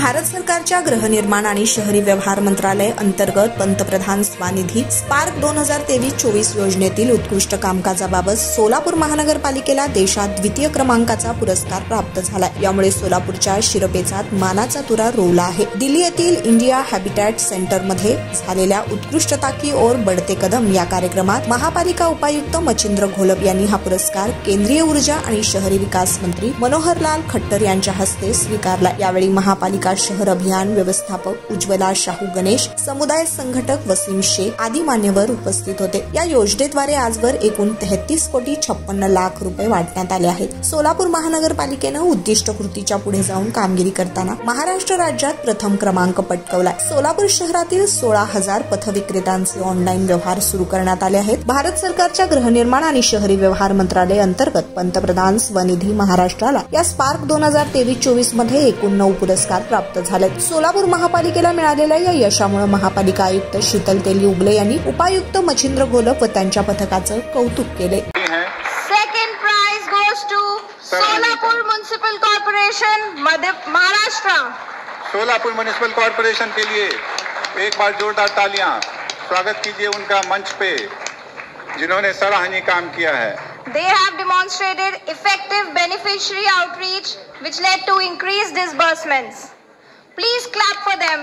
भारत सरकारच्या गृहनिर्माण आणि शहरी व्यवहार मंत्रालय अंतर्गत पंतप्रधान स्वनिधी स्पार्क 2023-24 योजनेतील उत्कृष्ट कामकाजाबाबत सोलापूर महानगरपालिकेला देशात द्वितीय क्रमांकाचा पुरस्कार प्राप्त झाला। यामुळे सोलापूरच्या शिरपेचात मानाचा तुरा रोवला आहे। दिल्ली येथील इंडिया हॅबिटॅट सेंटरमध्ये झालेल्या उत्कृष्टता की ओर बढ़ते कदम या कार्यक्रमात महापालिका उपायुक्त मच्छिंद्र घोलप यांनी हा पुरस्कार केंद्रीय ऊर्जा आणि शहरी विकास मंत्री मनोहरलाल खट्टर यांच्या हस्ते स्वीकारला। यावेळी महापालिका शहर अभियान व्यवस्थापक उज्ज्वला शाहू गणेश, समुदाय संघटक वसीम शेख आदी मान्यवर उपस्थित होते। या योजनेद्वारे आजवर एकूण 33,56,00,000 रुपये वाटण्यात आले आहेत। सोलापूर महानगरपालिकेने उद्दिष्ट कृतीच्या पुढे जाऊन कामगिरी करताना महाराष्ट्र राज्यात प्रथम क्रमांक पटकावला। सोलापूर शहरातील 16,000 पथविक्रेत्यांचे ऑनलाईन व्यवहार सुरू करण्यात आले आहेत। भारत सरकारच्या गृहनिर्माण आणि शहरी व्यवहार मंत्रालय अंतर्गत पंतप्रधान स्वनिधी महाराष्ट्राला या स्पार्क 2023-24 मध्ये एकूण 9 पुरस्कार प्राप्त झाले। सोलापूर महापालिकेला मिळालेल्या या यशामुळे महापालिका आयुक्त शीतल तेली उगले यांनी उपायुक्त मच्छिंद्र घोलप व त्यांच्या पथकाचं कौतुक केले। Second prize goes to Solapur municipal corporation Maharashtra. Solapur municipal corporation के लिए एक बार जोरदार तालियां। स्वागत कीजिए उनका मंच पे, जिन्होंने सराहनीय काम किया है। They have demonstrated effective beneficiary outreach which led to increased disbursements. Please clap for them.